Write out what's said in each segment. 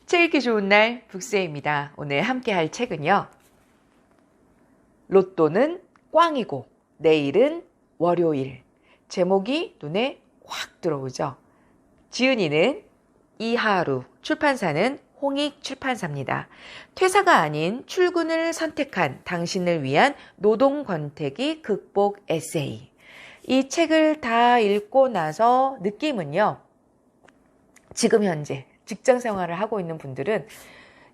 책 읽기 좋은 날 북새입니다. 오늘 함께 할 책은요. 로또는 꽝이고 내일은 월요일. 제목이 눈에 확 들어오죠. 지은이는 이하루, 출판사는 홍익출판사입니다. 퇴사가 아닌 출근을 선택한 당신을 위한 노동 권태기 극복 에세이. 이 책을 다 읽고 나서 느낌은요. 지금 현재 직장 생활을 하고 있는 분들은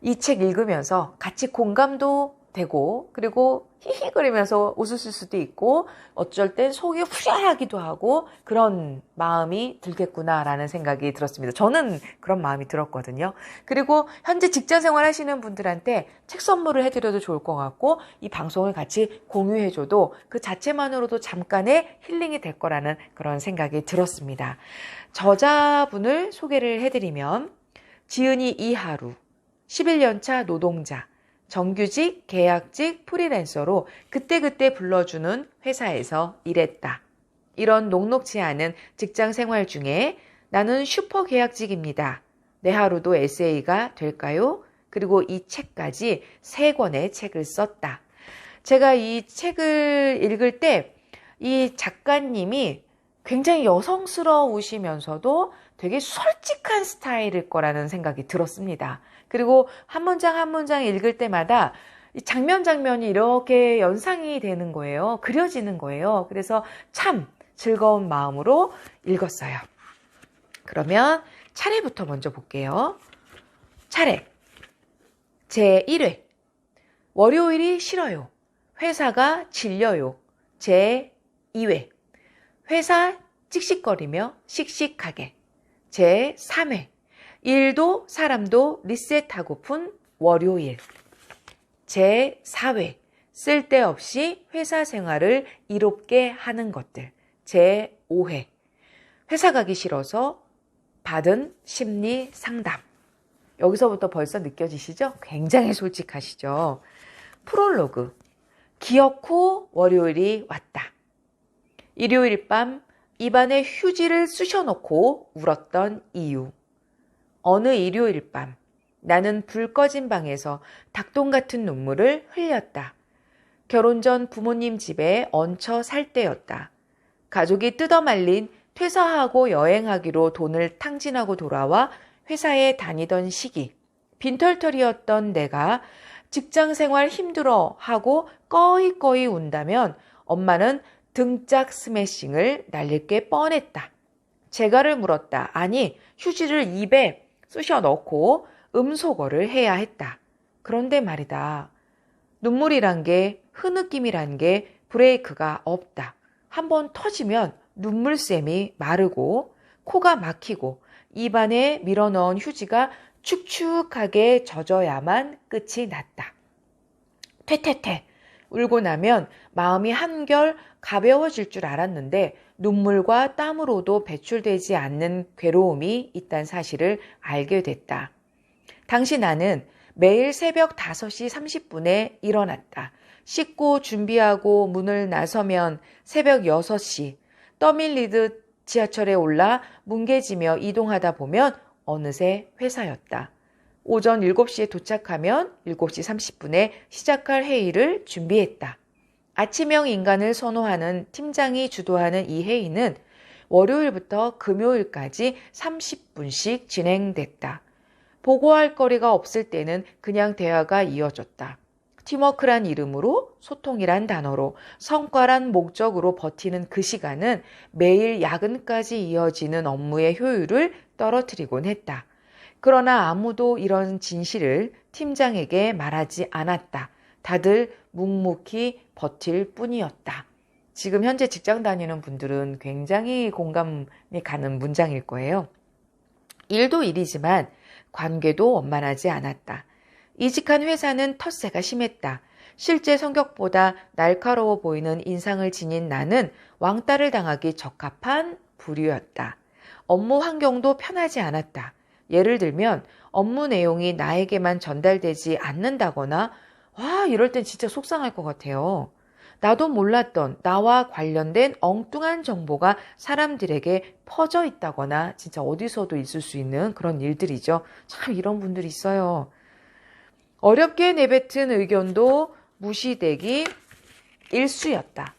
이 책 읽으면서 같이 공감도 되고 그리고 히히거리면서 웃으실 수도 있고 어쩔 땐 속이 후련하기도 하고 그런 마음이 들겠구나라는 생각이 들었습니다. 저는 그런 마음이 들었거든요. 그리고 현재 직장 생활 하시는 분들한테 책 선물을 해드려도 좋을 것 같고 이 방송을 같이 공유해줘도 그 자체만으로도 잠깐의 힐링이 될 거라는 그런 생각이 들었습니다. 저자분을 소개를 해드리면 지은이 이하루, 11년차 노동자, 정규직, 계약직, 프리랜서로 그때그때 불러주는 회사에서 일했다. 이런 녹록지 않은 직장 생활 중에 나는 슈퍼 계약직입니다. 내 하루도 에세이가 될까요? 그리고 이 책까지 3권의 책을 썼다. 제가 이 책을 읽을 때 이 작가님이 굉장히 여성스러우시면서도 되게 솔직한 스타일일 거라는 생각이 들었습니다. 그리고 한 문장 한 문장 읽을 때마다 장면이 이렇게 연상이 되는 거예요. 그려지는 거예요. 그래서 참 즐거운 마음으로 읽었어요. 그러면 차례부터 먼저 볼게요. 차례. 제1회. 월요일이 싫어요. 회사가 질려요. 제2회. 회사 찍찍거리며 씩씩하게. 제3회. 일도 사람도 리셋하고픈 월요일. 제4회. 쓸데없이 회사 생활을 이롭게 하는 것들. 제5회. 회사 가기 싫어서 받은 심리 상담. 여기서부터 벌써 느껴지시죠? 굉장히 솔직하시죠? 프롤로그. 기억 후 월요일이 왔다. 일요일 밤 입안에 휴지를 쑤셔놓고 울었던 이유. 어느 일요일 밤 나는 불 꺼진 방에서 닭똥 같은 눈물을 흘렸다. 결혼 전 부모님 집에 얹혀 살 때였다. 가족이 뜯어말린 퇴사하고 여행하기로 돈을 탕진하고 돌아와 회사에 다니던 시기. 빈털털이었던 내가 직장 생활 힘들어 하고 꺼이꺼이 운다면 엄마는 등짝 스매싱을 날릴 게 뻔했다. 재갈을 물었다. 아니, 휴지를 입에 쑤셔 넣고 음소거를 해야 했다. 그런데 말이다. 눈물이란 게, 흐느낌이란 게 브레이크가 없다. 한번 터지면 눈물샘이 마르고 코가 막히고 입안에 밀어넣은 휴지가 축축하게 젖어야만 끝이 났다. 퇴퇴퇴. 울고 나면 마음이 한결 가벼워질 줄 알았는데 눈물과 땀으로도 배출되지 않는 괴로움이 있다는 사실을 알게 됐다. 당시 나는 매일 새벽 5시 30분에 일어났다. 씻고 준비하고 문을 나서면 새벽 6시 떠밀리듯 지하철에 올라 뭉개지며 이동하다 보면 어느새 회사였다. 오전 7시에 도착하면 7시 30분에 시작할 회의를 준비했다. 아침형 인간을 선호하는 팀장이 주도하는 이 회의는 월요일부터 금요일까지 30분씩 진행됐다. 보고할 거리가 없을 때는 그냥 대화가 이어졌다. 팀워크란 이름으로, 소통이란 단어로, 성과란 목적으로 버티는 그 시간은 매일 야근까지 이어지는 업무의 효율을 떨어뜨리곤 했다. 그러나 아무도 이런 진실을 팀장에게 말하지 않았다. 다들 묵묵히 버틸 뿐이었다. 지금 현재 직장 다니는 분들은 굉장히 공감이 가는 문장일 거예요. 일도 일이지만 관계도 원만하지 않았다. 이직한 회사는 텃세가 심했다. 실제 성격보다 날카로워 보이는 인상을 지닌 나는 왕따를 당하기 적합한 부류였다. 업무 환경도 편하지 않았다. 예를 들면 업무 내용이 나에게만 전달되지 않는다거나 이럴 땐 진짜 속상할 것 같아요. 나도 몰랐던 나와 관련된 엉뚱한 정보가 사람들에게 퍼져 있다거나 진짜 어디서도 있을 수 있는 그런 일들이죠. 참 이런 분들이 있어요. 어렵게 내뱉은 의견도 무시되기 일쑤였다.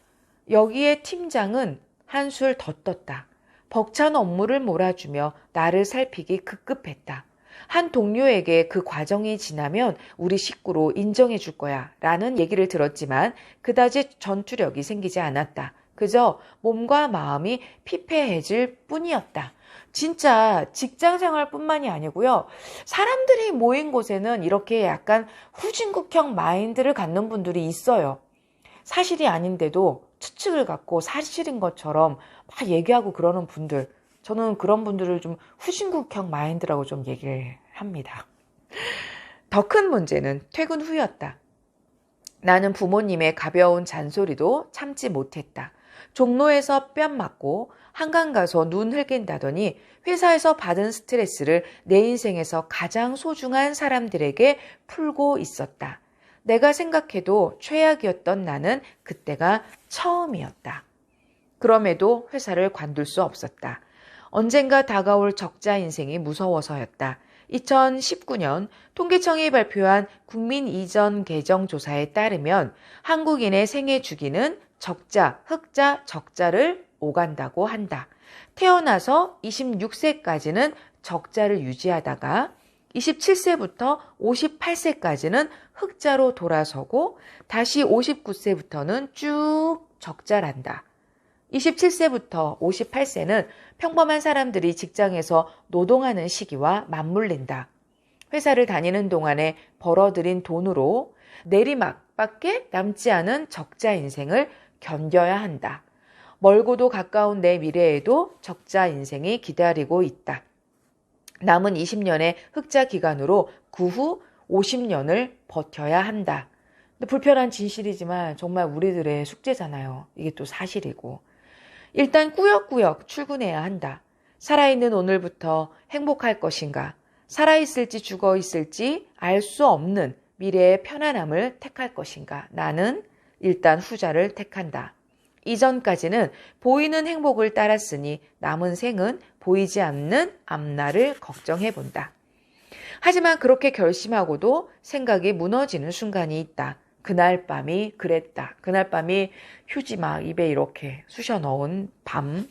여기에 팀장은 한술 더 떴다. 벅찬 업무를 몰아주며 나를 살피기 급급했다. 한 동료에게 그 과정이 지나면 우리 식구로 인정해 줄 거야 라는 얘기를 들었지만 그다지 전투력이 생기지 않았다. 그저 몸과 마음이 피폐해질 뿐이었다. 진짜 직장 생활뿐만이 아니고요. 사람들이 모인 곳에는 이렇게 약간 후진국형 마인드를 갖는 분들이 있어요. 사실이 아닌데도 추측을 갖고 사실인 것처럼 막 얘기하고 그러는 분들. 저는 그런 분들을 좀 후진국형 마인드라고 좀 얘기를 합니다. 더 큰 문제는 퇴근 후였다. 나는 부모님의 가벼운 잔소리도 참지 못했다. 종로에서 뺨 맞고 한강 가서 눈 흘긴다더니 회사에서 받은 스트레스를 내 인생에서 가장 소중한 사람들에게 풀고 있었다. 내가 생각해도 최악이었던 나는 그때가 처음이었다. 그럼에도 회사를 관둘 수 없었다. 언젠가 다가올 적자 인생이 무서워서였다. 2019년 통계청이 발표한 국민 이전 계정 조사에 따르면 한국인의 생애 주기는 적자, 흑자, 적자를 오간다고 한다. 태어나서 26세까지는 적자를 유지하다가 27세부터 58세까지는 흑자로 돌아서고 다시 59세부터는 쭉 적자란다. 27세부터 58세는 평범한 사람들이 직장에서 노동하는 시기와 맞물린다. 회사를 다니는 동안에 벌어들인 돈으로 내리막밖에 남지 않은 적자 인생을 견뎌야 한다. 멀고도 가까운 내 미래에도 적자 인생이 기다리고 있다. 남은 20년의 흑자 기간으로 그 후 50년을 버텨야 한다. 근데 불편한 진실이지만 정말 우리들의 숙제잖아요. 이게 또 사실이고. 일단 꾸역꾸역 출근해야 한다. 살아있는 오늘부터 행복할 것인가? 살아있을지 죽어있을지 알 수 없는 미래의 편안함을 택할 것인가? 나는 일단 후자를 택한다. 이전까지는 보이는 행복을 따랐으니 남은 생은 보이지 않는 앞날을 걱정해 본다. 하지만 그렇게 결심하고도 생각이 무너지는 순간이 있다. 그날 밤이 그랬다. 그날 밤이 휴지 막 입에 이렇게 쑤셔 넣은 밤.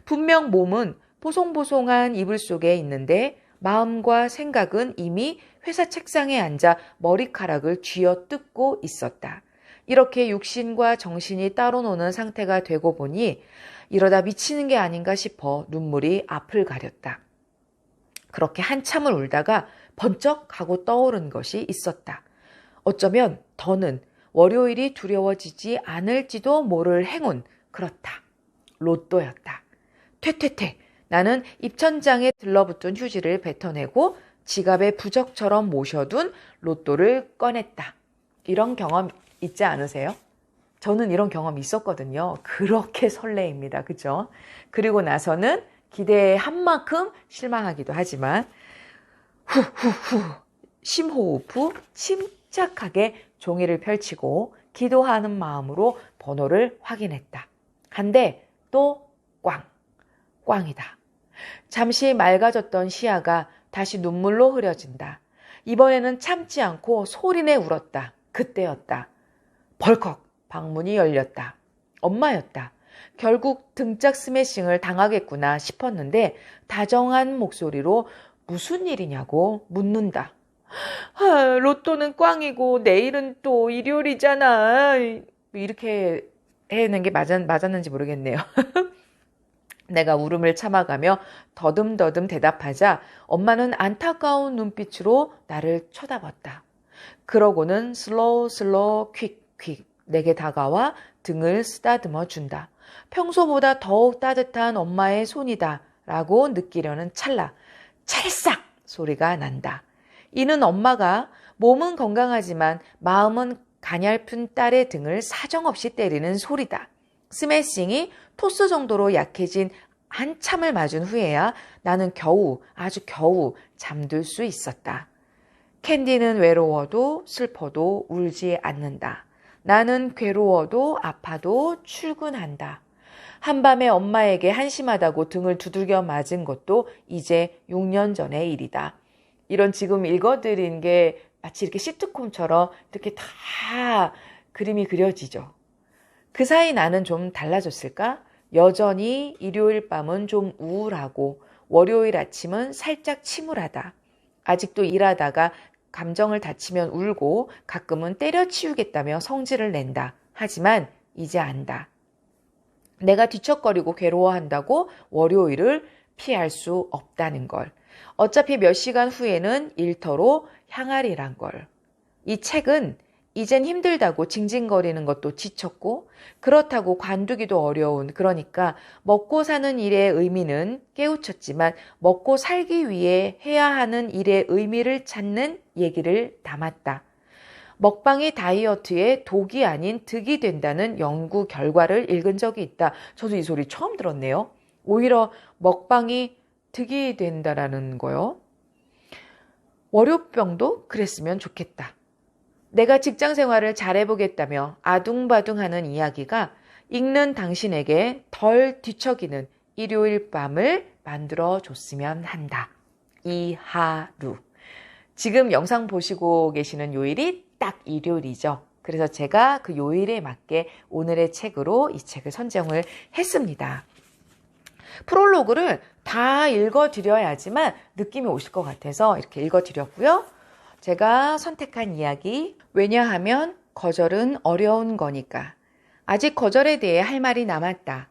분명 몸은 보송보송한 이불 속에 있는데 마음과 생각은 이미 회사 책상에 앉아 머리카락을 쥐어뜯고 있었다. 이렇게 육신과 정신이 따로 노는 상태가 되고 보니 이러다 미치는 게 아닌가 싶어 눈물이 앞을 가렸다. 그렇게 한참을 울다가 번쩍 하고 떠오른 것이 있었다. 어쩌면 더는 월요일이 두려워지지 않을지도 모를 행운. 그렇다. 로또였다. 퇴퇴퇴. 나는 입천장에 들러붙은 휴지를 뱉어내고 지갑에 부적처럼 모셔둔 로또를 꺼냈다. 이런 경험 있지 않으세요? 저는 이런 경험이 있었거든요. 그렇게 설레입니다. 그죠? 그리고 나서는 기대한 만큼 실망하기도 하지만 후후후 심호흡 후 침착하게 종이를 펼치고 기도하는 마음으로 번호를 확인했다. 한 대 또 꽝이다. 잠시 맑아졌던 시야가 다시 눈물로 흐려진다. 이번에는 참지 않고 소리내 울었다. 그때였다. 벌컥 방문이 열렸다. 엄마였다. 결국 등짝 스매싱을 당하겠구나 싶었는데 다정한 목소리로 무슨 일이냐고 묻는다. 로또는 꽝이고 내일은 또 일요일이잖아. 이렇게 해는 게 맞았는지 모르겠네요. 내가 울음을 참아가며 더듬더듬 대답하자 엄마는 안타까운 눈빛으로 나를 쳐다봤다. 그러고는 슬로우 퀵 내게 다가와 등을 쓰다듬어 준다. 평소보다 더욱 따뜻한 엄마의 손이다 라고 느끼려는 찰나 찰싹 소리가 난다. 이는 엄마가 몸은 건강하지만 마음은 가냘픈 딸의 등을 사정없이 때리는 소리다. 스매싱이 토스 정도로 약해진 한참을 맞은 후에야 나는 아주 겨우 잠들 수 있었다. 캔디는 외로워도 슬퍼도 울지 않는다. 나는 괴로워도 아파도 출근한다. 한밤에 엄마에게 한심하다고 등을 두들겨 맞은 것도 이제 6년 전의 일이다. 이런 지금 읽어드린 게 마치 이렇게 시트콤처럼 이렇게 다 그림이 그려지죠. 그 사이 나는 좀 달라졌을까? 여전히 일요일 밤은 좀 우울하고 월요일 아침은 살짝 침울하다. 아직도 일하다가 감정을 다치면 울고 가끔은 때려치우겠다며 성질을 낸다. 하지만 이제 안다. 내가 뒤척거리고 괴로워한다고 월요일을 피할 수 없다는 걸. 어차피 몇 시간 후에는 일터로 향하리란 걸. 이 책은 이젠 힘들다고 징징거리는 것도 지쳤고 그렇다고 관두기도 어려운, 그러니까 먹고 사는 일의 의미는 깨우쳤지만 먹고 살기 위해 해야 하는 일의 의미를 찾는 얘기를 담았다. 먹방이 다이어트에 독이 아닌 득이 된다는 연구 결과를 읽은 적이 있다. 저도 이 소리 처음 들었네요. 오히려 먹방이 득이 된다라는 거요. 월요병도 그랬으면 좋겠다. 내가 직장 생활을 잘해보겠다며 아둥바둥하는 이야기가 읽는 당신에게 덜 뒤척이는 일요일 밤을 만들어줬으면 한다. 이하루. 지금 영상 보시고 계시는 요일이 딱 일요일이죠. 그래서 제가 그 요일에 맞게 오늘의 책으로 이 책을 선정을 했습니다. 프롤로그를 다 읽어드려야지만 느낌이 오실 것 같아서 이렇게 읽어드렸고요. 제가 선택한 이야기, 왜냐하면 거절은 어려운 거니까. 아직 거절에 대해 할 말이 남았다.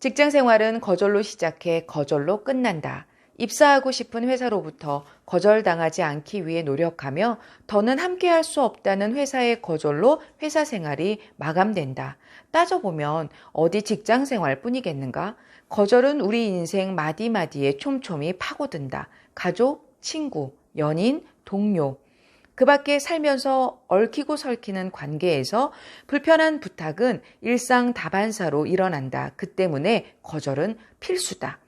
직장 생활은 거절로 시작해 거절로 끝난다. 입사하고 싶은 회사로부터 거절당하지 않기 위해 노력하며 더는 함께할 수 없다는 회사의 거절로 회사 생활이 마감된다. 따져보면 어디 직장 생활 뿐이겠는가? 거절은 우리 인생 마디마디에 촘촘히 파고든다. 가족, 친구, 연인, 동료. 그 밖에 살면서 얽히고 설키는 관계에서 불편한 부탁은 일상 다반사로 일어난다. 그 때문에 거절은 필수다.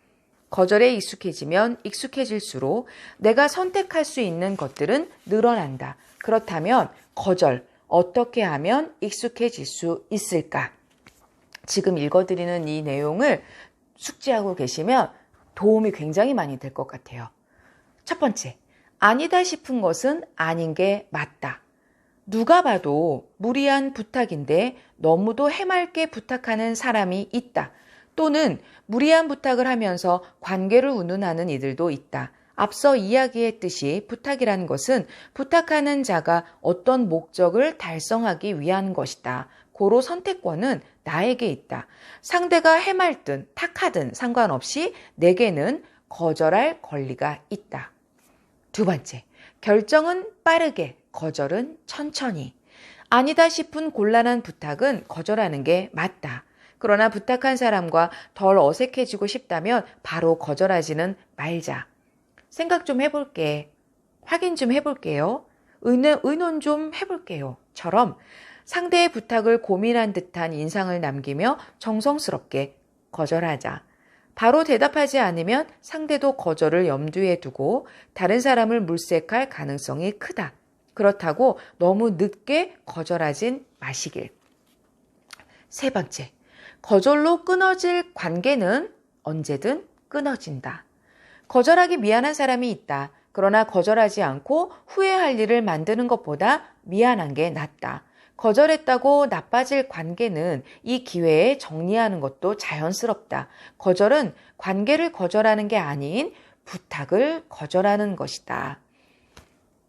거절에 익숙해지면 익숙해질수록 내가 선택할 수 있는 것들은 늘어난다. 그렇다면 거절, 어떻게 하면 익숙해질 수 있을까? 지금 읽어드리는 이 내용을 숙지하고 계시면 도움이 굉장히 많이 될 것 같아요. 첫 번째, 아니다 싶은 것은 아닌 게 맞다. 누가 봐도 무리한 부탁인데 너무도 해맑게 부탁하는 사람이 있다. 또는 무리한 부탁을 하면서 관계를 운운하는 이들도 있다. 앞서 이야기했듯이 부탁이라는 것은 부탁하는 자가 어떤 목적을 달성하기 위한 것이다. 고로 선택권은 나에게 있다. 상대가 해맑든 탁하든 상관없이 내게는 거절할 권리가 있다. 두 번째, 결정은 빠르게, 거절은 천천히. 아니다 싶은 곤란한 부탁은 거절하는 게 맞다. 그러나 부탁한 사람과 덜 어색해지고 싶다면 바로 거절하지는 말자. 생각 좀 해볼게. 확인 좀 해볼게요. 의논 좀 해볼게요. 처럼 상대의 부탁을 고민한 듯한 인상을 남기며 정성스럽게 거절하자. 바로 대답하지 않으면 상대도 거절을 염두에 두고 다른 사람을 물색할 가능성이 크다. 그렇다고 너무 늦게 거절하진 마시길. 세 번째, 거절로 끊어질 관계는 언제든 끊어진다. 거절하기 미안한 사람이 있다. 그러나 거절하지 않고 후회할 일을 만드는 것보다 미안한 게 낫다. 거절했다고 나빠질 관계는 이 기회에 정리하는 것도 자연스럽다. 거절은 관계를 거절하는 게 아닌 부탁을 거절하는 것이다.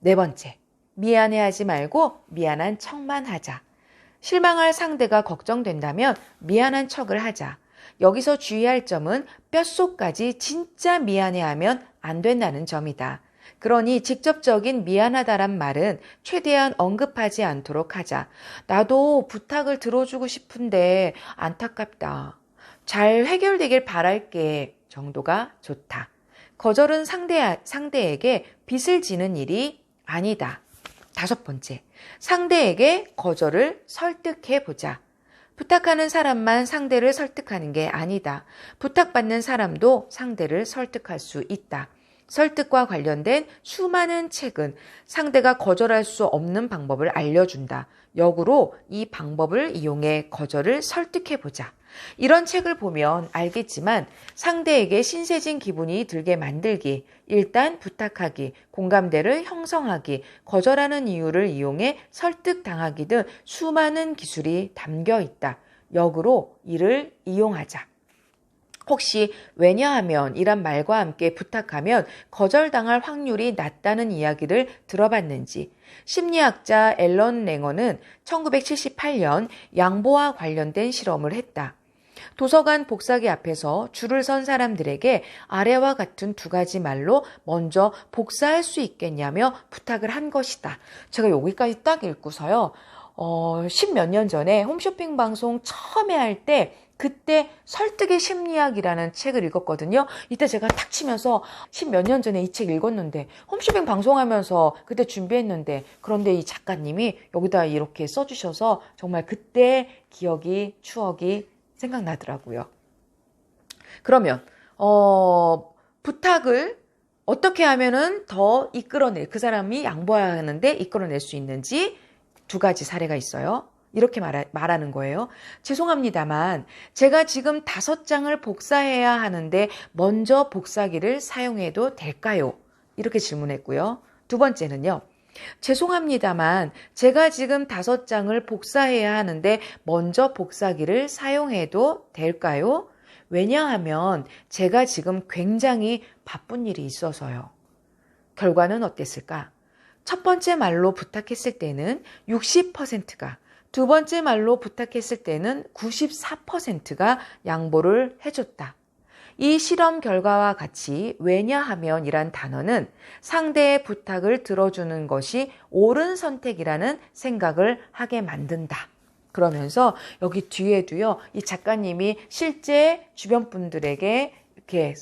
네 번째, 미안해하지 말고 미안한 척만 하자. 실망할 상대가 걱정된다면 미안한 척을 하자. 여기서 주의할 점은 뼛속까지 진짜 미안해하면 안 된다는 점이다. 그러니 직접적인 미안하다란 말은 최대한 언급하지 않도록 하자. 나도 부탁을 들어주고 싶은데 안타깝다. 잘 해결되길 바랄게 정도가 좋다. 거절은 상대에게 빚을 지는 일이 아니다. 다섯 번째, 상대에게 거절을 설득해보자. 부탁하는 사람만 상대를 설득하는 게 아니다. 부탁받는 사람도 상대를 설득할 수 있다. 설득과 관련된 수많은 책은 상대가 거절할 수 없는 방법을 알려준다. 역으로 이 방법을 이용해 거절을 설득해보자. 이런 책을 보면 알겠지만 상대에게 신세진 기분이 들게 만들기, 일단 부탁하기, 공감대를 형성하기, 거절하는 이유를 이용해 설득당하기 등 수많은 기술이 담겨 있다. 역으로 이를 이용하자. 혹시 왜냐하면 이란 말과 함께 부탁하면 거절당할 확률이 낮다는 이야기를 들어봤는지, 심리학자 앨런 랭어는 1978년 양보와 관련된 실험을 했다. 도서관 복사기 앞에서 줄을 선 사람들에게 아래와 같은 두 가지 말로 먼저 복사할 수 있겠냐며 부탁을 한 것이다. 제가 여기까지 딱 읽고서요. 10몇 년 전에 홈쇼핑 방송 처음에 할 때 그때 설득의 심리학이라는 책을 읽었거든요. 이때 제가 탁 치면서 10몇 년 전에 이 책 읽었는데 홈쇼핑 방송하면서 그때 준비했는데 그런데 이 작가님이 여기다 이렇게 써주셔서 정말 그때 기억이 추억이 생각나더라고요. 그러면 부탁을 어떻게 하면은 더 그 사람이 양보해야 하는데 이끌어낼 수 있는지 두 가지 사례가 있어요. 이렇게 말하는 거예요. 죄송합니다만 제가 지금 5장을 복사해야 하는데 먼저 복사기를 사용해도 될까요? 이렇게 질문했고요. 두 번째는요. 죄송합니다만 제가 지금 5장을 복사해야 하는데 먼저 복사기를 사용해도 될까요? 왜냐하면 제가 지금 굉장히 바쁜 일이 있어서요. 결과는 어땠을까? 첫 번째 말로 부탁했을 때는 60%가, 두 번째 말로 부탁했을 때는 94%가 양보를 해줬다. 이 실험 결과와 같이 왜냐하면 이란 단어는 상대의 부탁을 들어주는 것이 옳은 선택이라는 생각을 하게 만든다. 그러면서 여기 뒤에도요, 이 작가님이 실제 주변 분들에게 이렇게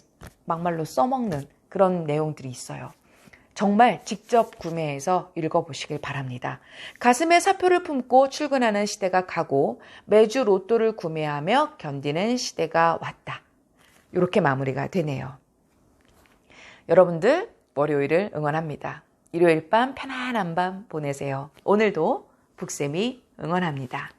막말로 써먹는 그런 내용들이 있어요. 정말 직접 구매해서 읽어보시길 바랍니다. 가슴에 사표를 품고 출근하는 시대가 가고 매주 로또를 구매하며 견디는 시대가 왔다. 이렇게 마무리가 되네요. 여러분들 월요일을 응원합니다. 일요일 밤 편안한 밤 보내세요. 오늘도 북쌤이 응원합니다.